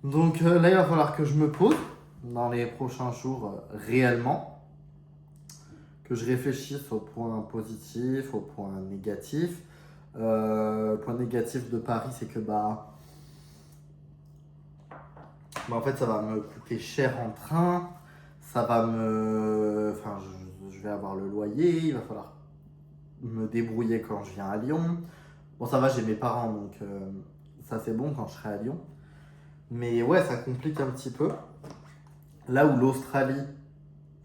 Speaker 1: Donc là, il va falloir que je me pose dans les prochains jours réellement, que je réfléchisse aux points positifs, aux points négatifs. Le point négatif de Paris, c'est que bah, en fait, ça va me coûter cher en train, ça va me... Enfin, je vais avoir le loyer, il va falloir me débrouiller quand je viens à Lyon. Bon, ça va, j'ai mes parents, donc ça c'est bon quand je serai à Lyon. Mais ouais, ça complique un petit peu. Là où l'Australie,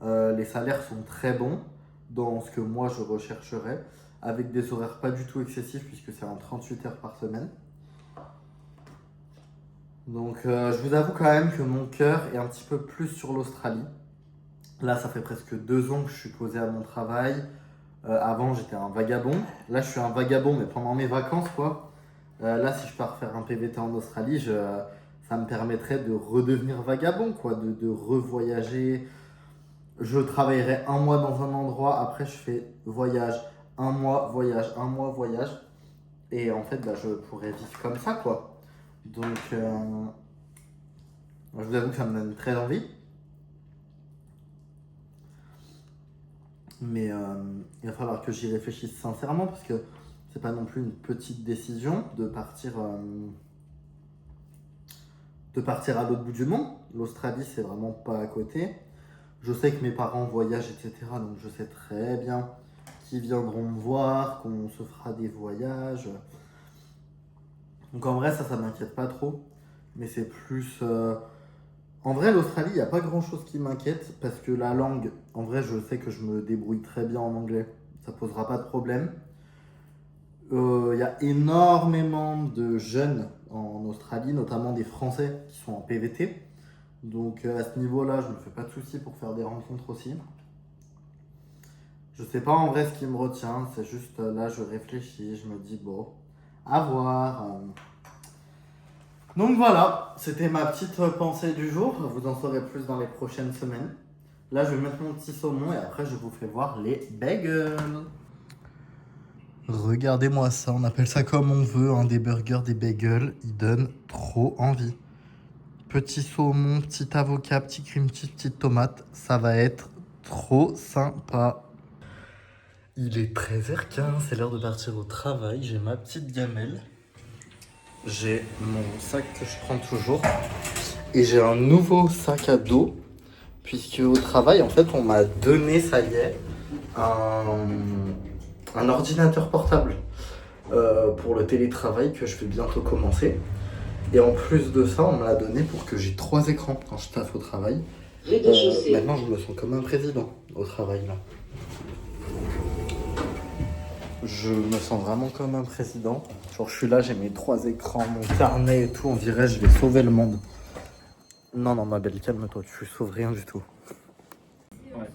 Speaker 1: les salaires sont très bons, dans ce que moi je rechercherais, avec des horaires pas du tout excessifs, puisque c'est en 38 heures par semaine. Donc je vous avoue quand même que mon cœur est un petit peu plus sur l'Australie. Là, ça fait presque 2 ans que je suis posé à mon travail. Avant, j'étais un vagabond. Là, je suis un vagabond, mais pendant mes vacances, quoi. Là, si je pars faire un PVT en Australie, ça me permettrait de redevenir vagabond, quoi, de revoyager. Je travaillerai 1 mois dans un endroit, après, je fais voyage, 1 mois, voyage, 1 mois, voyage. Et en fait, bah, je pourrais vivre comme ça, quoi. Donc, je vous avoue que ça me donne très envie. Mais il va falloir que j'y réfléchisse sincèrement parce que c'est pas non plus une petite décision de partir à l'autre bout du monde. L'Australie, c'est vraiment pas à côté. Je sais que mes parents voyagent, etc. Donc je sais très bien qu'ils viendront me voir, qu'on se fera des voyages. Donc en vrai, ça m'inquiète pas trop. Mais c'est plus... En vrai, l'Australie, il n'y a pas grand-chose qui m'inquiète parce que la langue, en vrai, je sais que je me débrouille très bien en anglais. Ça posera pas de problème. Il y a énormément de jeunes en Australie, notamment des Français qui sont en PVT. Donc à ce niveau-là, je ne me fais pas de soucis pour faire des rencontres aussi. Je sais pas en vrai ce qui me retient, c'est juste là, je réfléchis, je me dis bon, à voir. Donc voilà, c'était ma petite pensée du jour. Vous en saurez plus dans les prochaines semaines. Là, je vais mettre mon petit saumon et après, je vous fais voir les bagels. Regardez-moi ça, on appelle ça comme on veut, hein, des burgers, des bagels. Ils donnent trop envie. Petit saumon, petit avocat, petit cream cheese, petite tomate. Ça va être trop sympa. Il est 13h15, c'est l'heure de partir au travail. J'ai ma petite gamelle. J'ai mon sac que je prends toujours et j'ai un nouveau sac à dos puisque au travail en fait on m'a donné, ça y est, un ordinateur portable pour le télétravail que je vais bientôt commencer. Et en plus de ça, on me l'a donné pour que j'ai 3 écrans quand je taffe au travail. Maintenant je me sens comme un président au travail là. Je me sens vraiment comme un président. Genre je suis là, j'ai mes 3 écrans, mon carnet et tout, on dirait je vais sauver le monde. Non, non ma belle, calme-toi, tu sauves rien du tout. Ouais.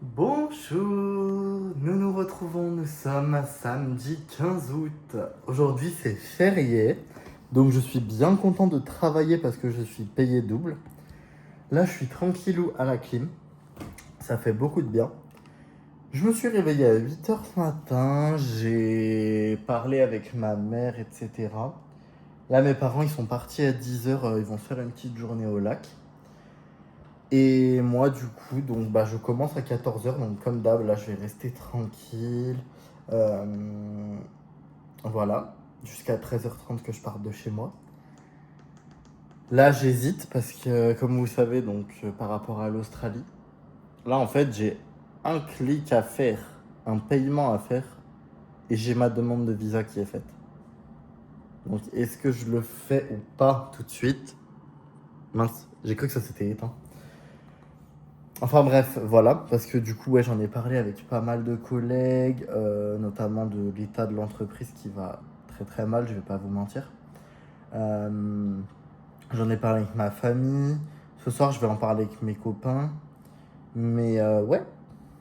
Speaker 1: Bonjour, nous nous retrouvons, nous sommes samedi 15 août. Aujourd'hui c'est férié, donc je suis bien content de travailler parce que je suis payé double. Là je suis tranquillou à la clim, ça fait beaucoup de bien. Je me suis réveillé à 8h ce matin, j'ai parlé avec ma mère, etc. Là, mes parents, ils sont partis à 10h, ils vont faire une petite journée au lac. Et moi, du coup, donc, bah, je commence à 14h, donc comme d'hab, là, je vais rester tranquille. Euh, voilà, jusqu'à 13h30 que je parte de chez moi. Là, j'hésite parce que, comme vous savez, donc, par rapport à l'Australie, là, en fait, j'ai un clic à faire, un paiement à faire, et j'ai ma demande de visa qui est faite. Donc, est-ce que je le fais ou pas tout de suite? Mince, j'ai cru que ça s'était éteint. Enfin bref, voilà, parce que du coup, ouais, j'en ai parlé avec pas mal de collègues, notamment de l'état de l'entreprise qui va très très mal, je vais pas vous mentir. J'en ai parlé avec ma famille. Ce soir, je vais en parler avec mes copains. Mais ouais,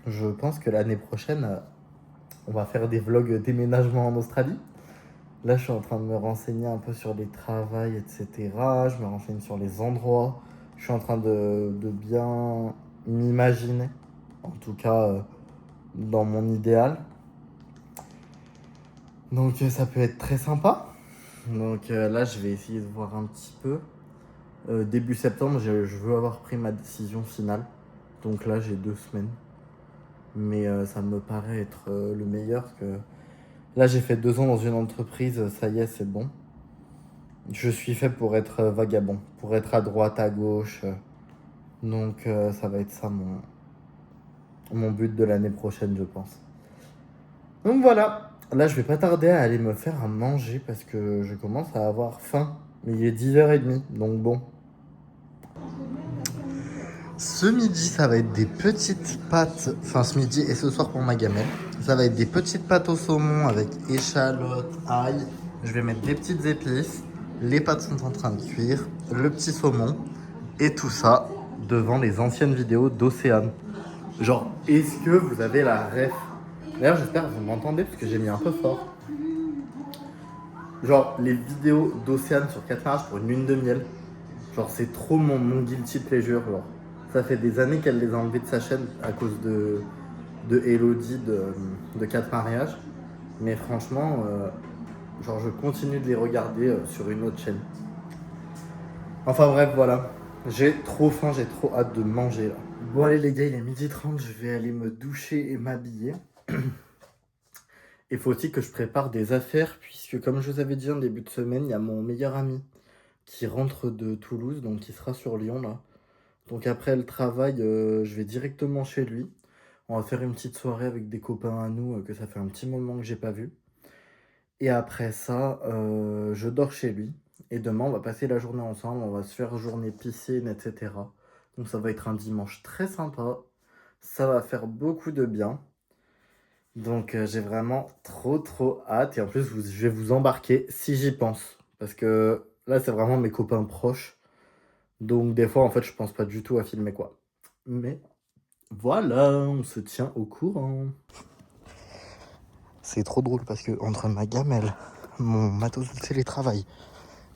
Speaker 1: je pense que l'année prochaine, on va faire des vlogs déménagement en Australie. Là, je suis en train de me renseigner un peu sur les travails, etc. Je me renseigne sur les endroits. Je suis en train de bien m'imaginer, en tout cas dans mon idéal. Donc ça peut être très sympa. Donc là, je vais essayer de voir un petit peu. Début septembre, je veux avoir pris ma décision finale. Donc là, j'ai 2 semaines. Mais ça me paraît être le meilleur. Parce que là, j'ai fait 2 ans dans une entreprise, ça y est, c'est bon. Je suis fait pour être vagabond, pour être à droite, à gauche. Donc ça va être ça mon but de l'année prochaine, je pense. Donc voilà, là je vais pas tarder à aller me faire à manger parce que je commence à avoir faim. Mais il est 10h30, donc bon. Ce midi, ça va être des petites pâtes, enfin ce midi et ce soir pour ma gamelle. Ça va être des petites pâtes au saumon avec échalotes, ail. Je vais mettre des petites épices. Les pâtes sont en train de cuire, le petit saumon et tout ça devant les anciennes vidéos d'Océane. Genre, est-ce que vous avez la ref? D'ailleurs, j'espère que vous m'entendez parce que j'ai mis un peu fort. Genre, les vidéos d'Océane sur 4 mariages pour une lune de miel. Genre, c'est trop mon guilty pleasure. Genre, ça fait des années qu'elle les a enlevés de sa chaîne à cause de Elodie de 4 mariages. Mais franchement, genre, je continue de les regarder sur une autre chaîne. Enfin bref, voilà. J'ai trop faim, j'ai trop hâte de manger là. Bon allez les gars, il est 12h30, je vais aller me doucher et m'habiller. Il faut aussi que je prépare des affaires, puisque comme je vous avais dit en début de semaine, il y a mon meilleur ami qui rentre de Toulouse, donc qui sera sur Lyon là. Donc après le travail, je vais directement chez lui. On va faire une petite soirée avec des copains à nous, que ça fait un petit moment que j'ai pas vu. Et après ça, je dors chez lui. Et demain, on va passer la journée ensemble, on va se faire journée piscine, etc. Donc ça va être un dimanche très sympa. Ça va faire beaucoup de bien. Donc j'ai vraiment trop hâte. Et en plus, je vais vous embarquer si j'y pense. Parce que là, c'est vraiment mes copains proches. Donc des fois, en fait, je pense pas du tout à filmer quoi. Mais voilà, on se tient au courant. C'est trop drôle parce que entre ma gamelle, mon matos de télétravail,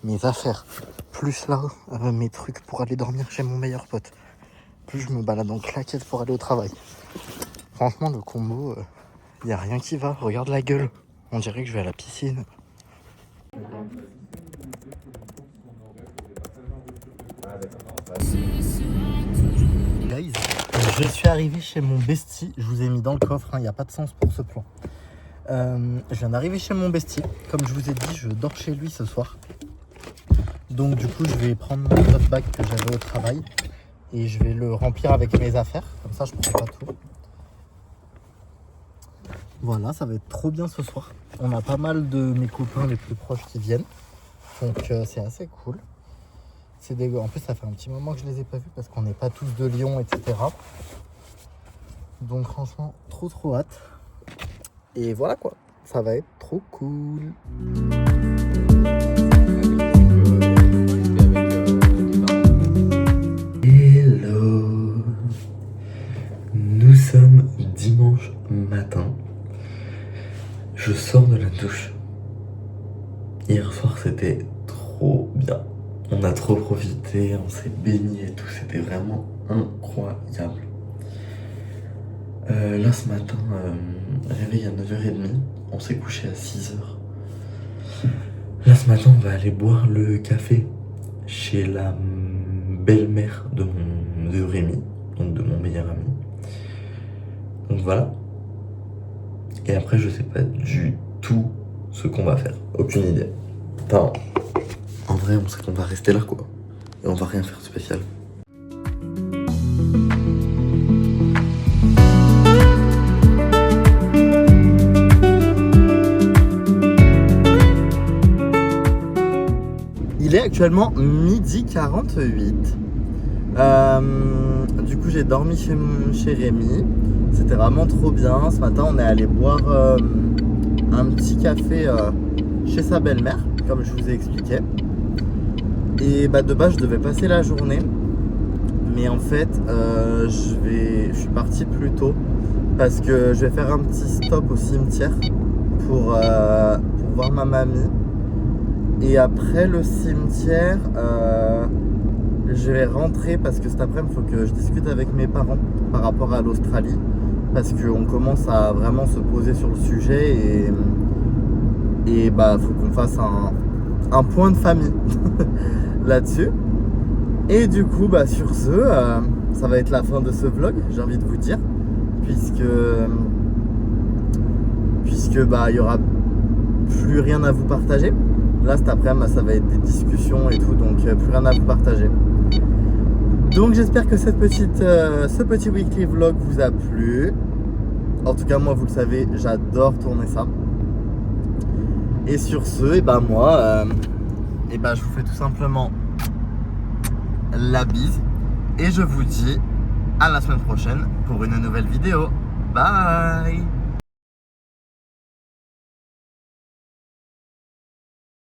Speaker 1: mes affaires, plus là, mes trucs pour aller dormir chez mon meilleur pote, plus je me balade en claquette pour aller au travail. Franchement, le combo, y a rien qui va. Regarde la gueule. On dirait que je vais à la piscine. Guys, je suis arrivé chez mon bestie. Je vous ai mis dans le coffre, il n'y a pas de sens pour ce plan. Je viens d'arriver chez mon bestie. Comme je vous ai dit, je dors chez lui ce soir. Donc du coup, je vais prendre mon tote bag que j'avais au travail et je vais le remplir avec mes affaires. Comme ça, je prends pas tout. Voilà, ça va être trop bien ce soir. On a pas mal de mes copains les plus proches qui viennent. Donc c'est assez cool. En plus, ça fait un petit moment que je les ai pas vus parce qu'on n'est pas tous de Lyon, etc. Donc franchement, trop hâte. Et voilà quoi, ça va être trop cool. Hello, nous sommes dimanche matin. Je sors de la douche. Hier soir, c'était trop bien. On a trop profité, on s'est baigné et tout, c'était vraiment incroyable. Là ce matin, réveil à 9h30, on s'est couché à 6h. Là ce matin on va aller boire le café chez la belle-mère de Rémi, donc de mon meilleur ami. Donc voilà. Et après je sais pas du tout ce qu'on va faire, aucune idée. Enfin, en vrai on sait qu'on va rester là quoi, et on va rien faire de spécial. Il est actuellement 12h48. Du coup j'ai dormi chez Rémi. C'était vraiment trop bien. Ce matin on est allé boire un petit café chez sa belle-mère, comme je vous ai expliqué. Et bah de base je devais passer la journée. Mais en fait je suis parti plus tôt parce que je vais faire un petit stop au cimetière pour voir ma mamie. Et après le cimetière, je vais rentrer parce que cet après-midi, il faut que je discute avec mes parents par rapport à l'Australie. Parce qu'on commence à vraiment se poser sur le sujet et bah faut qu'on fasse un point de famille là-dessus. Et du coup, bah sur ce, ça va être la fin de ce vlog, j'ai envie de vous dire. Puisque bah il y aura plus rien à vous partager. Là cet après-midi ça va être des discussions et tout, donc plus rien à vous partager. Donc j'espère que ce petit weekly vlog vous a plu. En tout cas moi vous le savez, j'adore tourner ça. Et sur ce, et ben moi je vous fais tout simplement la bise. Et je vous dis à la semaine prochaine pour une nouvelle vidéo. Bye.